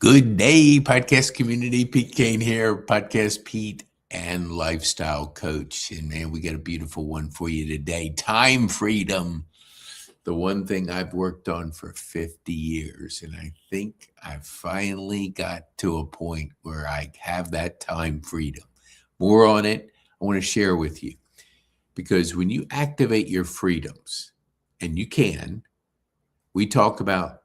Good day, podcast community. Pete Kane here, PodcastPete and lifestyle coach. And man, we got a beautiful one for you today. Time freedom. The one thing I've worked on for 50 years. And I think I finally got to a point where I have that time freedom. More on it, I want to share with you. Because when you activate your freedoms, and you can, we talk about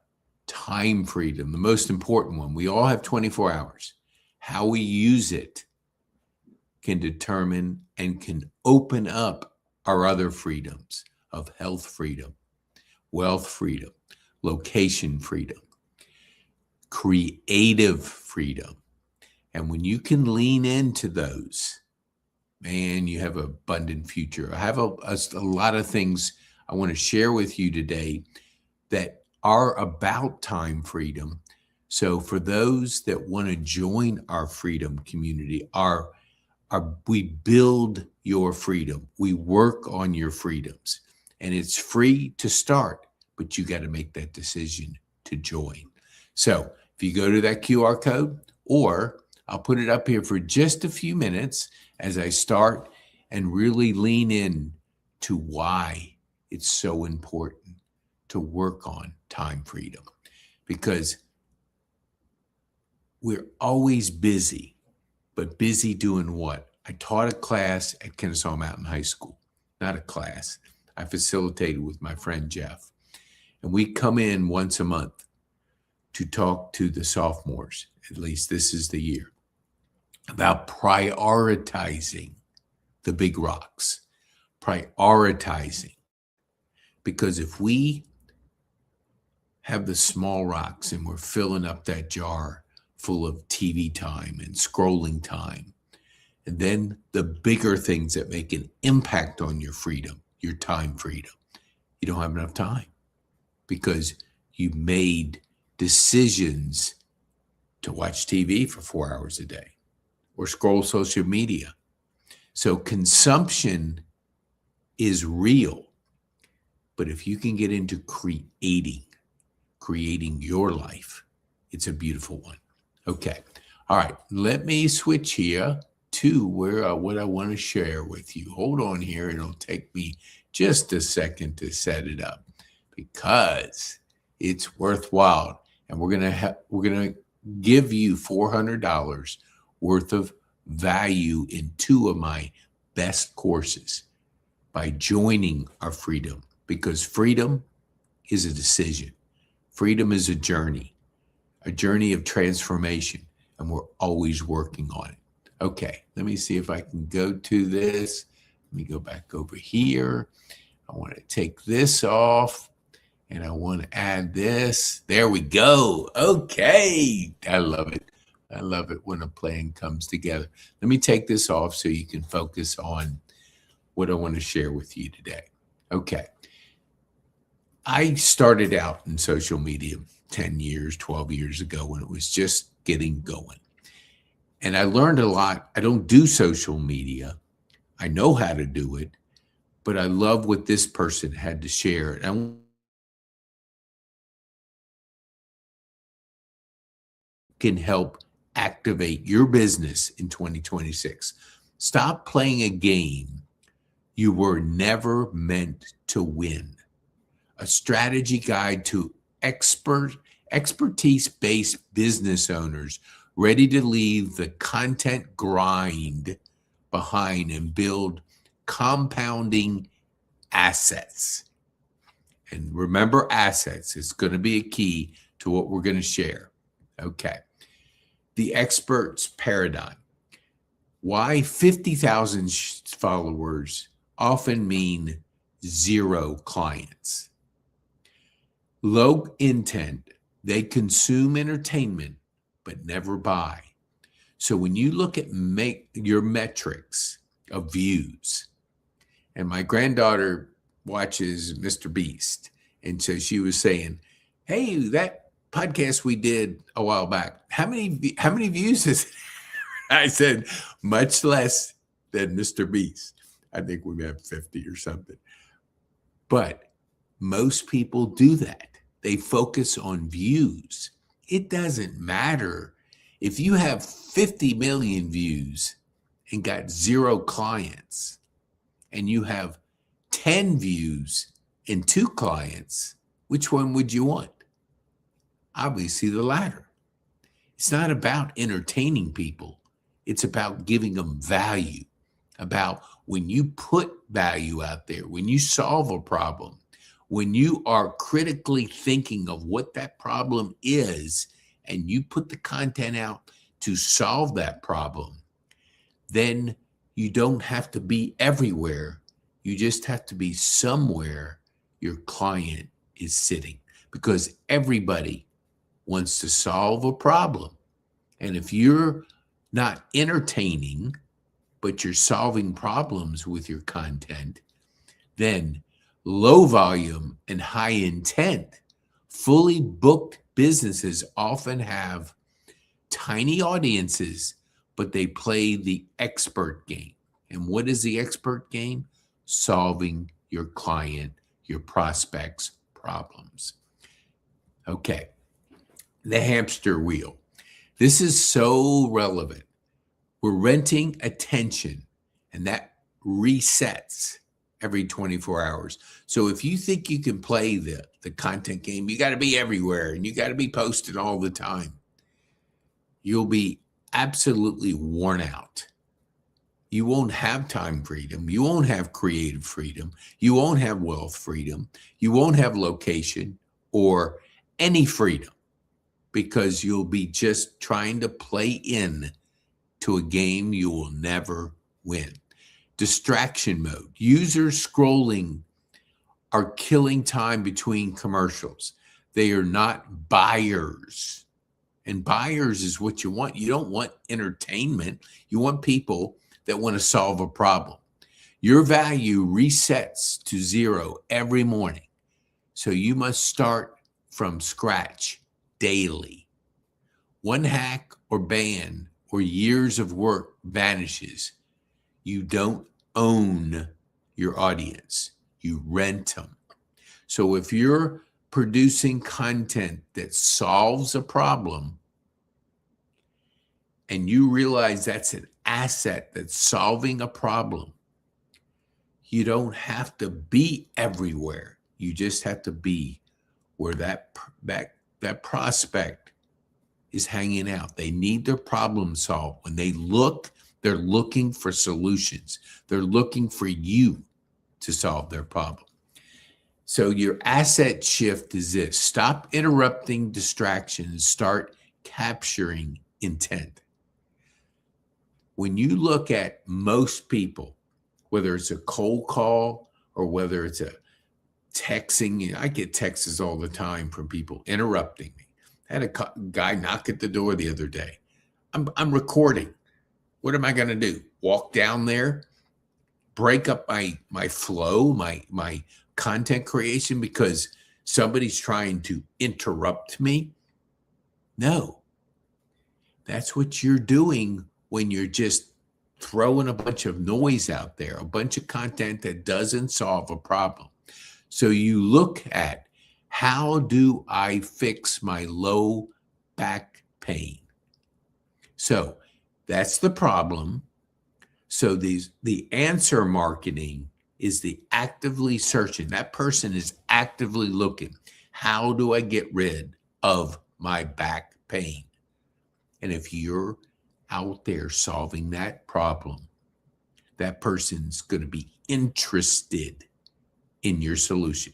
time freedom, the most important one. We all have 24 hours. How we use it can determine and can open up our other freedoms of health freedom, wealth freedom, location freedom, creative freedom. And when you can lean into those, man, you have an abundant future. I have a lot of things I want to share with you today that are about time freedom. So for those that want to join our freedom community, we build your freedom. We work on your freedoms. And it's free to start, but you got to make that decision to join. So if you go to that QR code, or I'll put it up here for just a few minutes as I start and really lean in to why it's so important to work on time freedom, because we're always busy, but busy doing what? I taught a class at Kennesaw Mountain High School, not a class. I facilitated with my friend Jeff, and we come in once a month to talk to the sophomores, at least this is the year, about prioritizing the big rocks, prioritizing. Because if we have the small rocks and we're filling up that jar full of TV time and scrolling time, and then the bigger things that make an impact on your freedom, your time freedom, you don't have enough time because you made decisions to watch TV for 4 hours a day or scroll social media. So consumption is real, but if you can get into creating your life, it's a beautiful one. Okay. All right. Let me switch here to what I want to share with you. Hold on here. It'll take me just a second to set it up because it's worthwhile. And we're going to give you $400 worth of value in 2 of my best courses by joining our freedom, because freedom is a decision. Freedom is a journey of transformation, and we're always working on it. Okay, let me see if I can go to this. Let me go back over here. I want to take this off, and I want to add this. There we go. Okay, I love it. I love it when a plan comes together. Let me take this off so you can focus on what I want to share with you today. Okay. I started out in social media 10 years, 12 years ago when it was just getting going. And I learned a lot. I don't do social media. I know how to do it, but I love what this person had to share. And can help activate your business in 2026. Stop playing a game you were never meant to win. A strategy guide to expertise-based business owners ready to leave the content grind behind and build compounding assets. And remember, assets is going to be a key to what we're going to share. Okay. The expert's paradigm. Why 50,000 followers often mean 0 clients. Low intent, they consume entertainment, but never buy. So when you look at your metrics of views, and my granddaughter watches Mr. Beast, and so she was saying, hey, that podcast we did a while back, how many views is it? I said, much less than Mr. Beast. I think we have 50 or something. But most people do that. They focus on views It doesn't matter if you have 50 million views and got 0 clients, and you have 10 views and 2 clients. Which one would you want? Obviously the latter. It's not about entertaining people. It's about giving them value, about when you put value out there, when you solve a problem, when you are critically thinking of what that problem is, and you put the content out to solve that problem, then you don't have to be everywhere. You just have to be somewhere your client is sitting, because everybody wants to solve a problem. And if you're not entertaining, but you're solving problems with your content, then low volume and high intent, fully booked businesses often have tiny audiences, but they play the expert game. And what is the expert game? Solving your client, your prospects' problems. Okay, the hamster wheel. This is so relevant. We're renting attention, and that resets every 24 hours. So if you think you can play the content game, you got to be everywhere and you got to be posted all the time, you'll be absolutely worn out. You won't have time freedom. You won't have creative freedom. You won't have wealth freedom. You won't have location or any freedom, because you'll be just trying to play in to a game you will never win. Distraction mode. Users scrolling are killing time between commercials. They are not buyers. And buyers is what you want. You don't want entertainment. You want people that want to solve a problem. Your value resets to 0 every morning. So you must start from scratch daily. One hack or ban or years of work vanishes. You don't own your audience. You rent them. So if you're producing content that solves a problem, and you realize that's an asset that's solving a problem, you don't have to be everywhere. You just have to be where that prospect is hanging out. They need their problem solved. When they look, they're looking for solutions. They're looking for you to solve their problem. So your asset shift is this: stop interrupting distractions, start capturing intent. When you look at most people, whether it's a cold call or whether it's a texting, I get texts all the time from people interrupting me. I had a guy knock at the door the other day. I'm recording. What am I going to do? Walk down there, break up my flow, my content creation because somebody's trying to interrupt me? No. That's what you're doing when you're just throwing a bunch of noise out there, a bunch of content that doesn't solve a problem. So you look at, how do I fix my low back pain? So that's the problem. So the answer marketing is the actively searching. That person is actively looking. How do I get rid of my back pain? And if you're out there solving that problem, that person's going to be interested in your solution.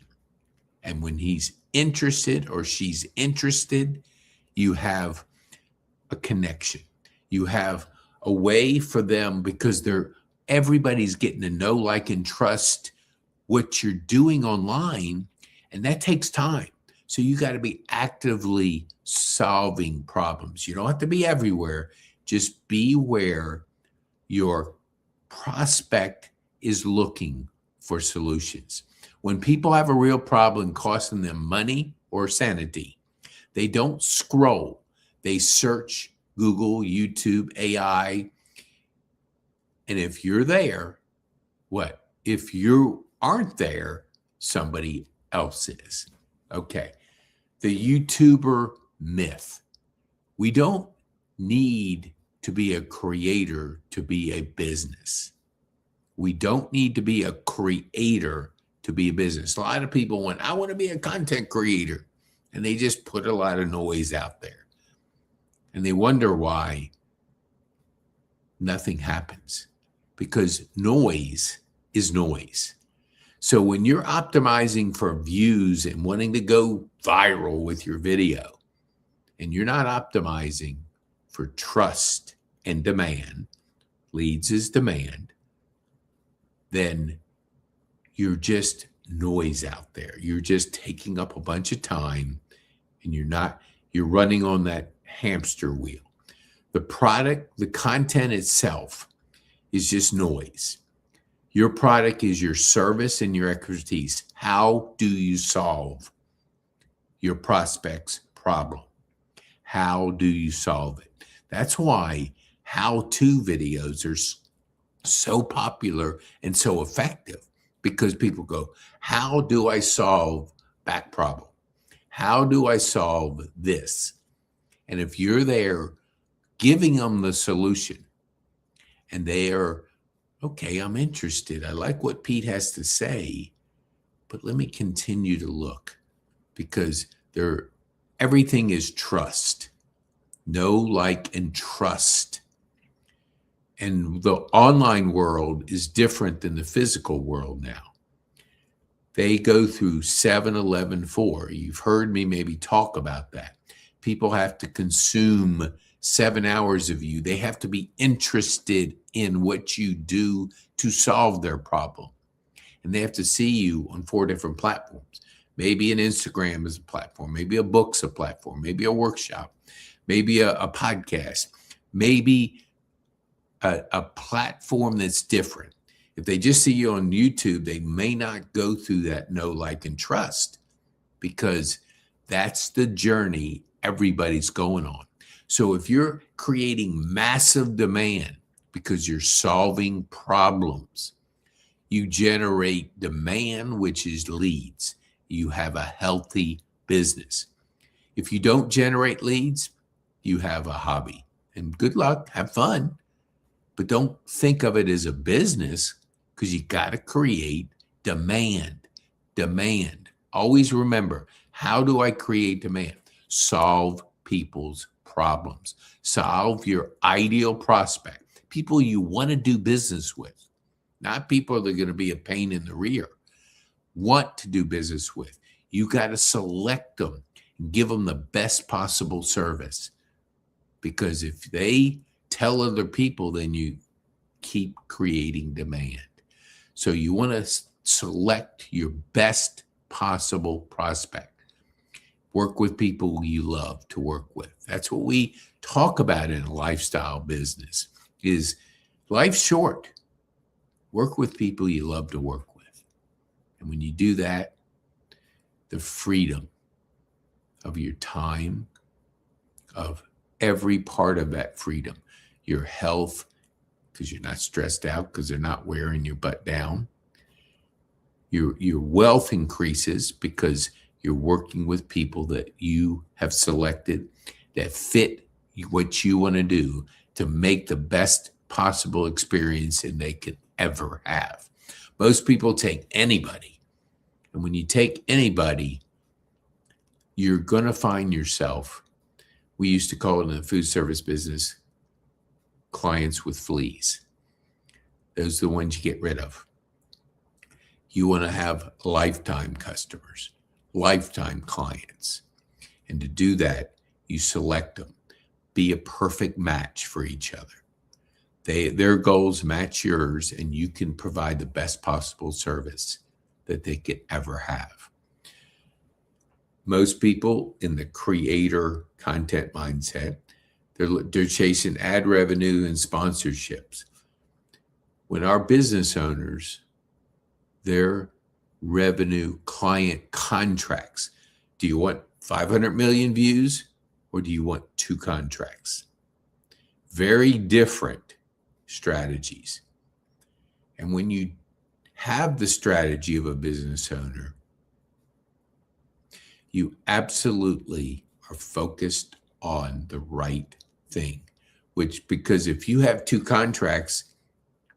And when he's interested or she's interested, you have a connection. You have a way for them, because everybody's getting to know, like, and trust what you're doing online, and that takes time. So you got to be actively solving problems. You don't have to be everywhere. Just be where your prospect is looking for solutions. When people have a real problem costing them money or sanity, they don't scroll. They search Google, YouTube, AI. And if you're there, what? If you aren't there, somebody else is. Okay. The YouTuber myth. We don't need to be a creator to be a business. We don't need to be a creator to be a business. A lot of people I want to be a content creator, and they just put a lot of noise out there. And they wonder why nothing happens, because noise is noise. So when you're optimizing for views and wanting to go viral with your video, and you're not optimizing for trust and demand, leads is demand, then you're just noise out there. You're just taking up a bunch of time, and you're running on that hamster wheel. The product, the content itself is just noise. Your product is your service and your expertise. How do you solve your prospect's problem? How do you solve it? That's why how-to videos are so popular and so effective, because people go, how do I solve back problem? How do I solve this? And if you're there giving them the solution, and they are, okay, I'm interested. I like what Pete has to say, but let me continue to look, because everything is trust. Know, like, and trust. And the online world is different than the physical world now. They go through 7-11-4. You've heard me maybe talk about that. People have to consume 7 hours of you. They have to be interested in what you do to solve their problem. And they have to see you on 4 different platforms. Maybe an Instagram is a platform. Maybe a book's a platform. Maybe a workshop. Maybe a podcast. Maybe a platform that's different. If they just see you on YouTube, they may not go through that know, like, and trust, because that's the journey everybody's going on. So if you're creating massive demand because you're solving problems, you generate demand, which is leads. You have a healthy business. If you don't generate leads, you have a hobby. And good luck, have fun, but don't think of it as a business, because you got to create demand. Demand. Always remember, how do I create demand? Solve people's problems. Solve your ideal prospect, people you want to do business with, not people that are going to be a pain in the rear. Want to do business with. You got to select them and give them the best possible service, because if they tell other people, then you keep creating demand. So you want to select your best possible prospect. Work with people you love to work with. That's what we talk about in a lifestyle business, is life's short. Work with people you love to work with. And when you do that, the freedom of your time, of every part of that freedom, your health, because you're not stressed out because they're not wearing your butt down. Your wealth increases because you're working with people that you have selected that fit what you want to do to make the best possible experience that they could ever have. Most people take anybody. And when you take anybody, you're going to find yourself, we used to call it in the food service business, clients with fleas. Those are the ones you get rid of. You want to have lifetime customers, lifetime clients. And to do that, you select them. Be a perfect match for each other. Their goals match yours, and you can provide the best possible service that they could ever have. Most people in the creator content mindset, they're chasing ad revenue and sponsorships. When our business owners, their revenue client contracts, do you want 500 million views or do you want 2 contracts? Very different strategies. And when you have the strategy of a business owner, you absolutely are focused on the right thing, because if you have 2 contracts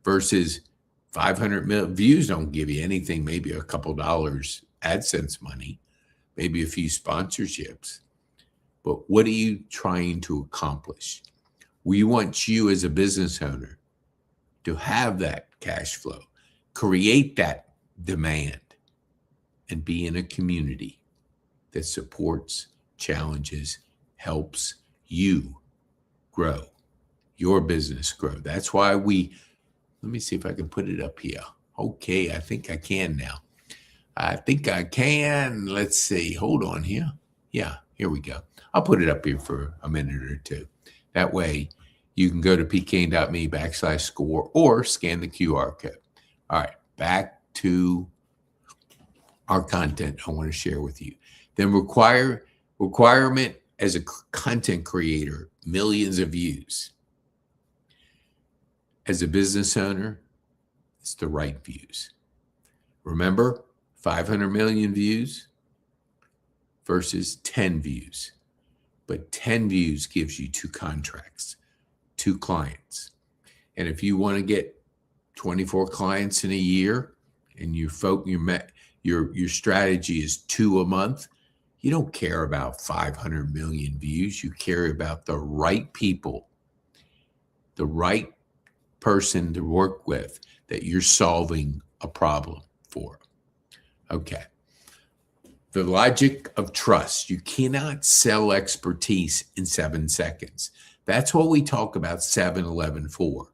versus 500 million views, don't give you anything, maybe a couple dollars AdSense money, maybe a few sponsorships. But what are you trying to accomplish? We want you as a business owner to have that cash flow, create that demand, and be in a community that supports, challenges, helps you grow, your business grow. That's why let me see if I can put it up here. Okay, I think I can now. I think I can. Let's see. Hold on here. Yeah, here we go. I'll put it up here for a minute or two. That way you can go to pkane.me/score or scan the QR code. All right, back to our content I want to share with you. Then requirement as a content creator, millions of views. As a business owner, it's the right views. Remember, 500 million views versus 10 views. But 10 views gives you 2 contracts, 2 clients. And if you want to get 24 clients in a year and your strategy is 2 a month, you don't care about 500 million views. You care about the right people, the right person to work with that you're solving a problem for. Okay. The logic of trust. You cannot sell expertise in 7 seconds. That's what we talk about 7-11 for.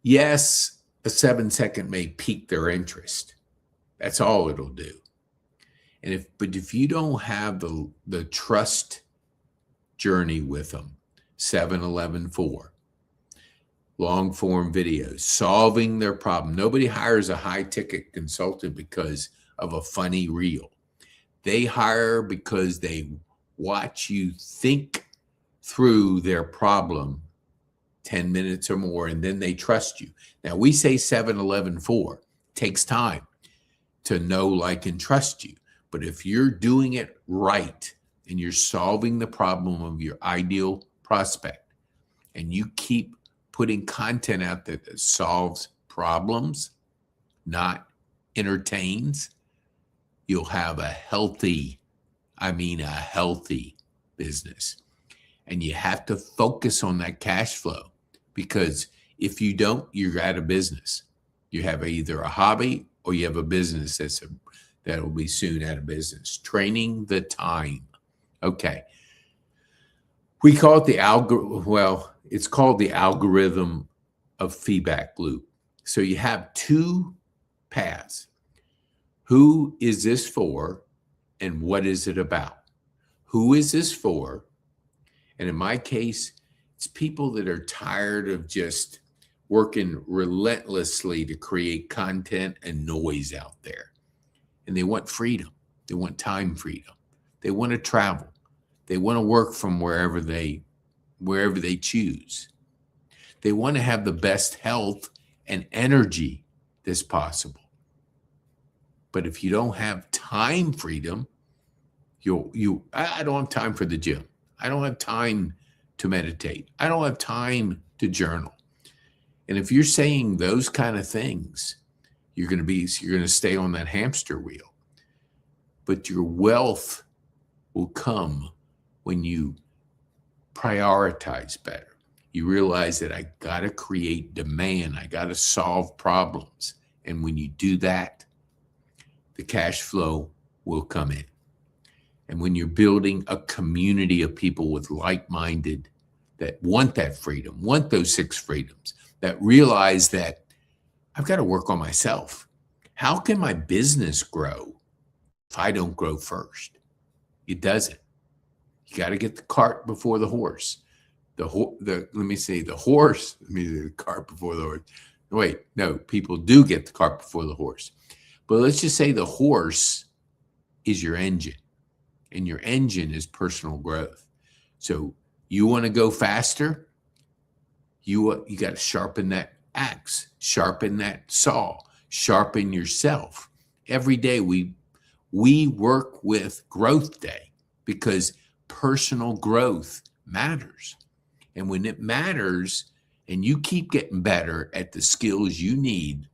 Yes, a 7-second may pique their interest. That's all it'll do. But if you don't have the trust journey with them, 7-11 for. Long form videos, solving their problem. Nobody hires a high ticket consultant because of a funny reel. They hire because they watch you think through their problem 10 minutes or more, and then they trust you. Now, we say 7-11 for. Takes time to know, like, and trust you. But if you're doing it right and you're solving the problem of your ideal prospect and you keep putting content out that solves problems, not entertains, you'll have a healthy business. And you have to focus on that cash flow, because if you don't, you're out of business. You have either a hobby or you have a business that will be soon out of business. Training the time. Okay. We call it it's called the algorithm of feedback loop. So you have 2 paths. Who is this for and what is it about? Who is this for? And in my case, it's people that are tired of just working relentlessly to create content and noise out there. And they want freedom. They want time freedom. They want to travel. They want to work from wherever they choose. They want to have the best health and energy that's possible. But if you don't have time freedom, I don't have time for the gym. I don't have time to meditate. I don't have time to journal. And if you're saying those kind of things, you're going to stay on that hamster wheel. But your wealth will come when you prioritize better. You realize that I got to create demand. I got to solve problems. And when you do that, the cash flow will come in. And when you're building a community of people with like-minded that want that freedom, want those 6 freedoms, that realize that I've got to work on myself. How can my business grow if I don't grow first? It doesn't. You got to get the cart before the horse. The cart before the horse. Wait, no, people do get the cart before the horse. But let's just say the horse is your engine, and your engine is personal growth. So you want to go faster? You got to sharpen that axe, sharpen that saw, sharpen yourself. Every day we work with growth day, because personal growth matters. And when it matters and you keep getting better at the skills you need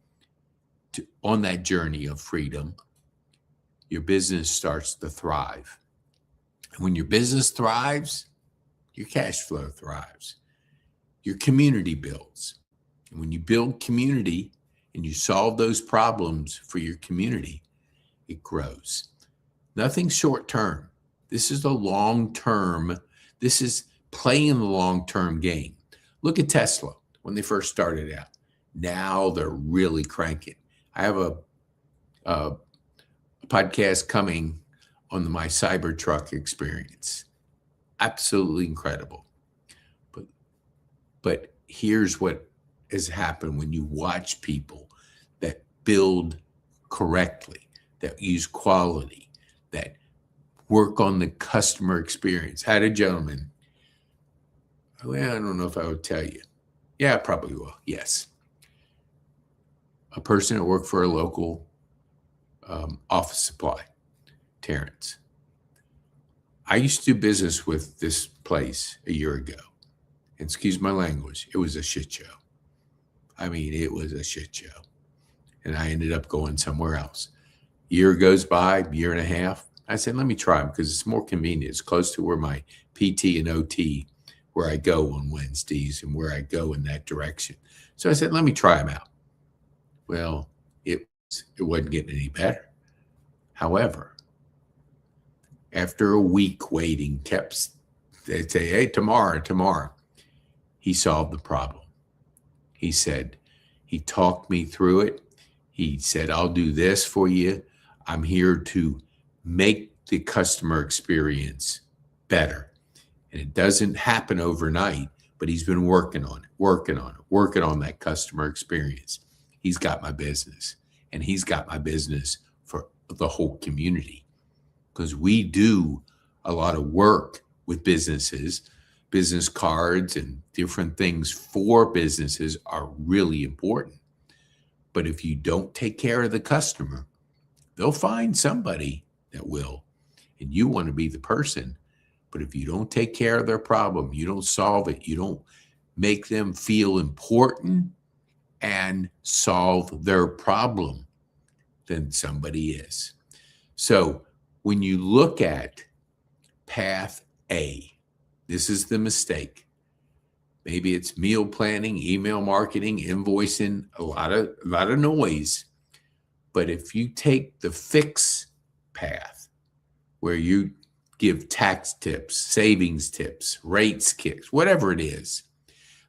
on that journey of freedom, your business starts to thrive. And when your business thrives, your cash flow thrives. Your community builds. And when you build community and you solve those problems for your community, it grows. Nothing short term. This is the long term. This is playing the long term game. Look at Tesla when they first started out. Now they're really cranking. I have a podcast coming on my Cybertruck experience. Absolutely incredible. But here's what has happened when you watch people that build correctly, that use quality, that work on the customer experience. I had a gentleman, well, I don't know if I would tell you. Yeah, I probably will. Yes. A person that worked for a local office supply, Terrence. I used to do business with this place a year ago. Excuse my language. It was a shit show. I mean, it was a shit show. And I ended up going somewhere else. Year goes by, year and a half. I said, let me try them because it's more convenient. It's close to where my PT and OT, where I go on Wednesdays and where I go in that direction. So I said, let me try them out. Well, it wasn't getting any better. However, after a week waiting, they'd say, hey, tomorrow. He solved the problem. He said, he talked me through it. He said, I'll do this for you. I'm here to make the customer experience better. And it doesn't happen overnight, but he's been working on that customer experience. He's got my business, and he's got my business for the whole community, because we do a lot of work with businesses. Business cards and different things for businesses are really important. But if you don't take care of the customer, they'll find somebody that will. And you want to be the person. But if you don't take care of their problem, you don't solve it, you don't make them feel important and solve their problem, then somebody is. So when you look at path A, this is the mistake. Maybe it's meal planning, email marketing, invoicing, a lot of noise. But if you take the fix path, where you give tax tips, savings tips, rates kicks, whatever it is,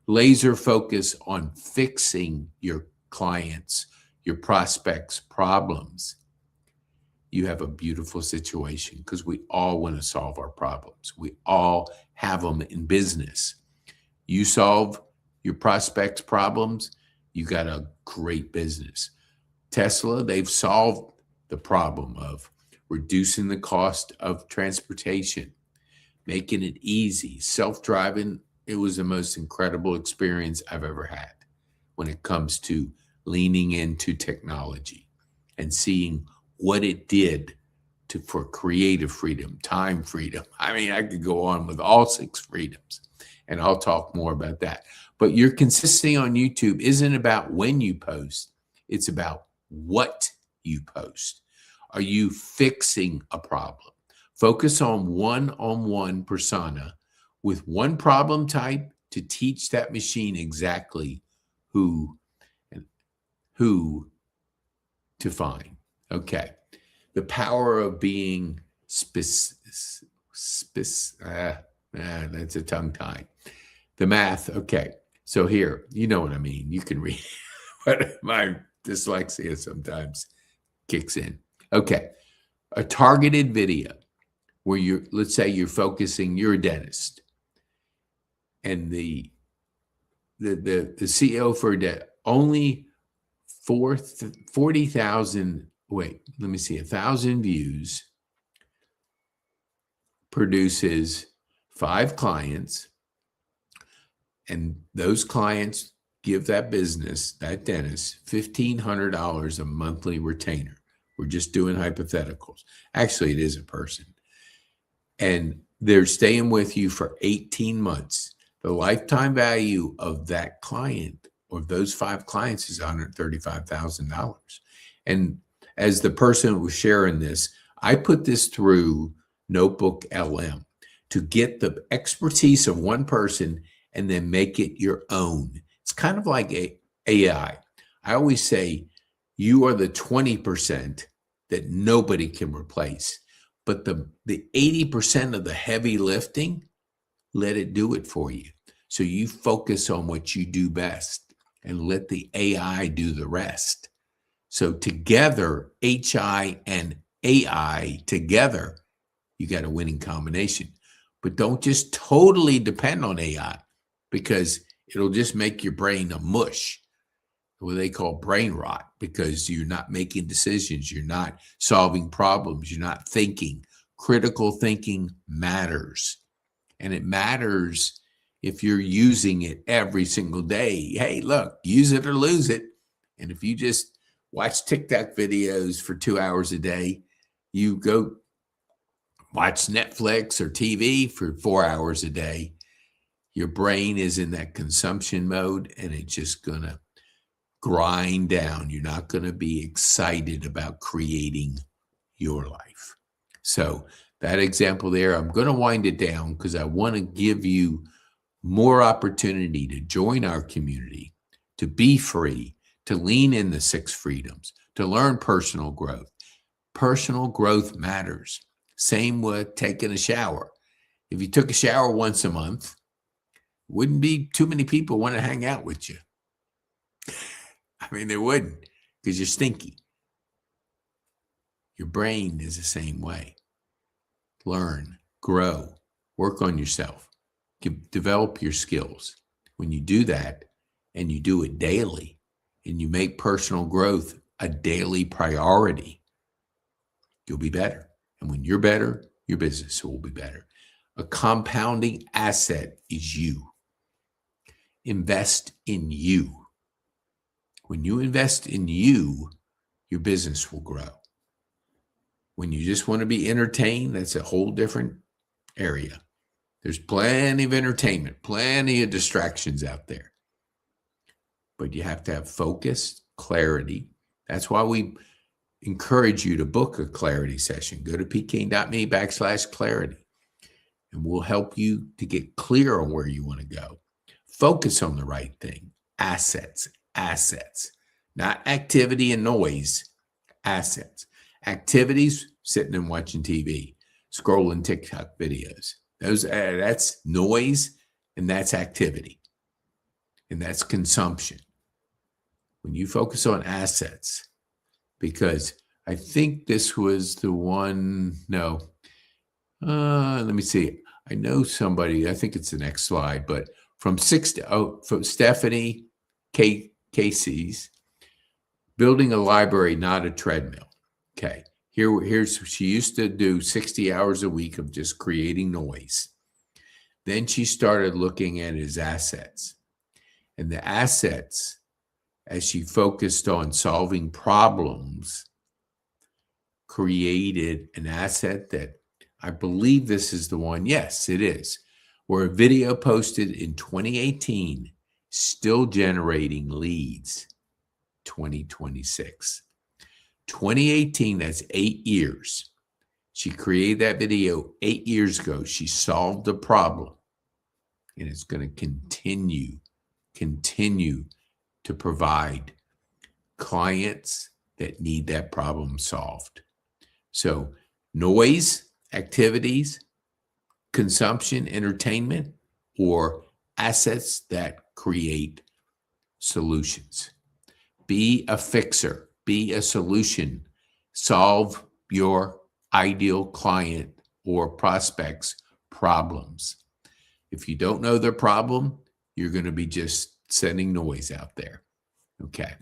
laser focus on fixing your clients, your prospects' problems, you have a beautiful situation, because we all want to solve our problems. We all have them in business. You solve your prospects' problems, you got a great business. Tesla, they've solved the problem of reducing the cost of transportation, making it easy, self-driving. It was the most incredible experience I've ever had when it comes to leaning into technology and seeing what it did for creative freedom, time freedom. I mean, I could go on with all 6 freedoms, and I'll talk more about that. But your consistency on YouTube isn't about when you post. It's about what you post. Are you fixing a problem? Focus on one-on-one persona with one problem type to teach that machine exactly who to find. Okay. The power of being that's a tongue tie. The math. Okay. So here, you know what I mean. You can read what my dyslexia sometimes kicks in. Okay. A targeted video where let's say you're a dentist, and the CEO for a dentist, only 40,000, 1,000 views, produces 5 clients, and those clients give that business, that dentist, $1,500 a monthly retainer. We're just doing hypotheticals. Actually, it is a person. And they're staying with you for 18 months. The lifetime value of that client or those 5 clients is $135,000. And as the person who was sharing this, I put this through Notebook LM to get the expertise of one person and then make it your own. It's kind of like AI. I always say you are the 20% that nobody can replace. But the 80% of the heavy lifting, let it do it for you. So you focus on what you do best and let the AI do the rest. So together, HI and AI together, you got a winning combination. But don't just totally depend on AI because it'll just make your brain a mush, what they call brain rot, because you're not making decisions, you're not solving problems, you're not thinking. Critical thinking matters. And it matters if you're using it every single day. Hey, look, use it or lose it. And if you just watch TikTok videos for 2 hours a day, you go watch Netflix or TV for 4 hours a day, your brain is in that consumption mode and it's just going to grind down. You're not going to be excited about creating your life. So that example there, I'm going to wind it down because I want to give you more opportunity to join our community, to be free, to lean in the 6 freedoms, to learn personal growth. Personal growth matters. Same with taking a shower. If you took a shower once a month, wouldn't be too many people want to hang out with you. I mean, they wouldn't because you're stinky. Your brain is the same way. Learn, grow, work on yourself, develop your skills. When you do that and you do it daily and you make personal growth a daily priority, you'll be better. And when you're better, your business will be better. A compounding asset is you. Invest in you. When you invest in you, your business will grow. When you just want to be entertained, that's a whole different area. There's plenty of entertainment, plenty of distractions out there. But you have to have focus, clarity. That's why we encourage you to book a clarity session. Go to pkane.me/clarity, and we'll help you to get clear on where you want to go. Focus on the right thing. Assets, not activity and noise. Assets. Activities, sitting and watching TV, scrolling TikTok videos. That's noise and that's activity. And that's consumption. When you focus on assets, because I think this was the one, let me see. I know somebody, I think it's the next slide, but from Stephanie Casey's, building a library, not a treadmill. Okay, here's she used to do 60 hours a week of just creating noise. Then she started looking at his assets. And the assets, as she focused on solving problems, created an asset that I believe this is the one. Yes, it is. Where a video posted in 2018, still generating leads, 2026. 2018, that's 8 years. She created that video 8 years ago. She solved the problem. And it's going to continue to provide clients that need that problem solved. So noise, activities, consumption, entertainment, or assets that create solutions. Be a fixer. Be a solution. Solve your ideal client or prospects' problems. If you don't know their problem, you're going to be just sending noise out there. Okay.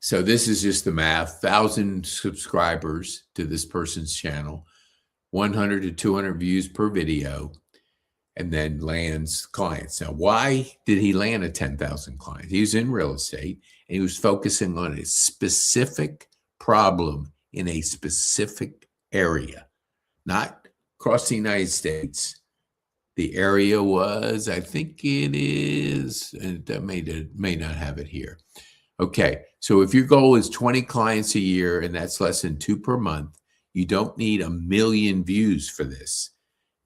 So this is just the math. 1,000 subscribers to this person's channel, 100 to 200 views per video, and then lands clients. Now, why did he land a 10,000 clients? He was in real estate, and he was focusing on a specific problem in a specific area, not across the United States. The area was, I think it is, and that may not have it here. Okay, so if your goal is 20 clients a year and that's less than 2 per month, you don't need 1 million views for this.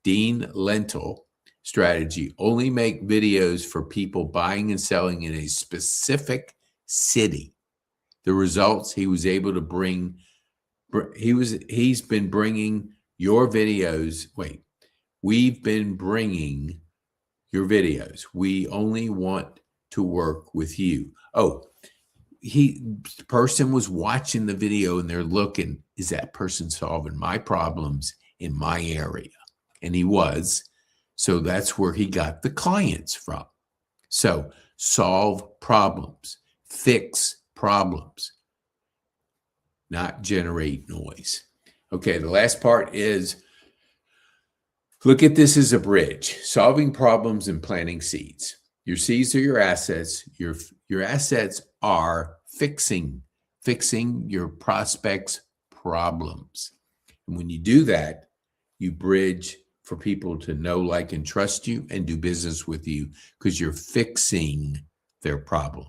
Dean Lentil strategy: only make videos for people buying and selling in a specific city. The results he was able to bring, he's been bringing your videos. We've been bringing your videos. We only want to work with you. Oh, the person was watching the video and they're looking, is that person solving my problems in my area? And he was. So that's where he got the clients from. So solve problems, fix problems, not generate noise. Okay, the last part is, look at this as a bridge: solving problems and planting seeds. Your seeds are your assets. Your assets are fixing your prospects' problems. And when you do that, you bridge for people to know, like, and trust you and do business with you because you're fixing their problem.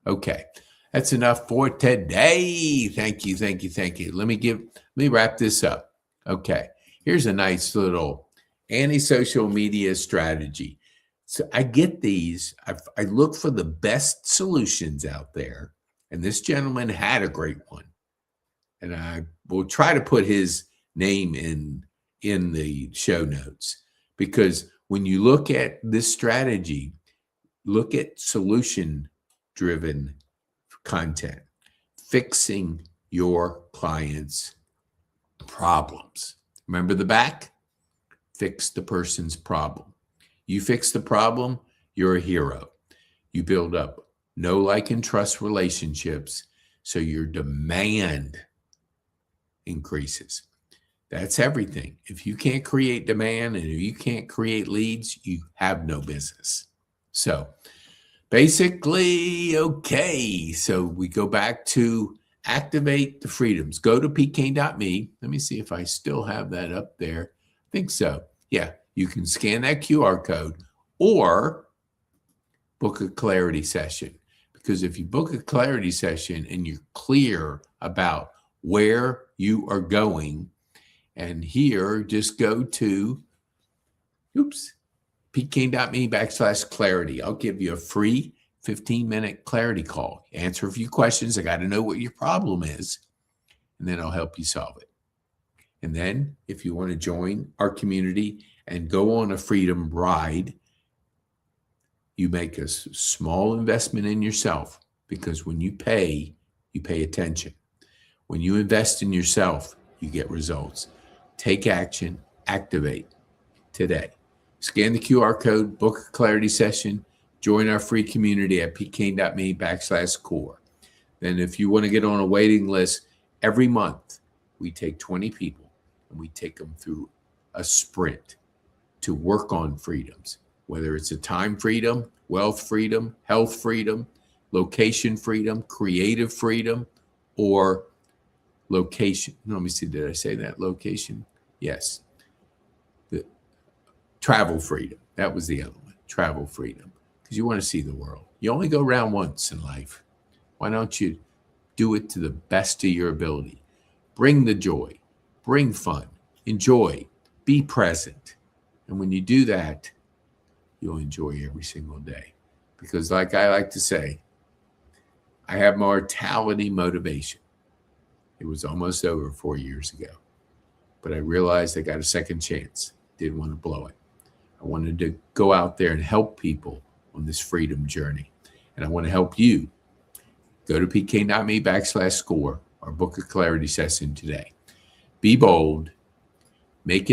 Okay, that's enough for today. Thank you. Let me wrap this up. Okay, here's a nice little anti-social media strategy. So I get these. I look for the best solutions out there, and this gentleman had a great one. And I will try to put his name in the show notes, because when you look at this strategy, look at solution-driven content, fixing your clients' problems. Remember the back? Fix the person's problem. You fix the problem, you're a hero. You build up know, like, and trust relationships, so your demand increases. That's everything. If you can't create demand and if you can't create leads, you have no business. So basically, okay, so we go back to activate the freedoms. Go to pkane.me. Let me see if I still have that up there. I think so. Yeah, you can scan that QR code or book a clarity session. Because if you book a clarity session and you're clear about where you are going, and here, just go to, pkane.me/clarity. I'll give you a free 15-minute clarity call. Answer a few questions. I got to know what your problem is, and then I'll help you solve it. And then if you want to join our community and go on a freedom ride, you make a small investment in yourself, because when you pay attention. When you invest in yourself, you get results. Take action, activate today. Scan the QR code, book a clarity session, join our free community at pkane.me/core. Then if you want to get on a waiting list, every month we take 20 people and we take them through a sprint to work on freedoms, whether it's a time freedom, wealth freedom, health freedom, location freedom, creative freedom, or location. Let me see, did I say that? Location? Yes. The travel freedom. That was the other one. Travel freedom. Because you want to see the world. You only go around once in life. Why don't you do it to the best of your ability? Bring the joy. Bring fun. Enjoy. Be present. And when you do that, you'll enjoy every single day. Because like I like to say, I have mortality motivation. It was almost over 4 years ago, but I realized I got a second chance. Didn't want to blow it. I wanted to go out there and help people on this freedom journey. And I want to help you. Go to pkane.me/score or book a clarity session today. Be bold. Make it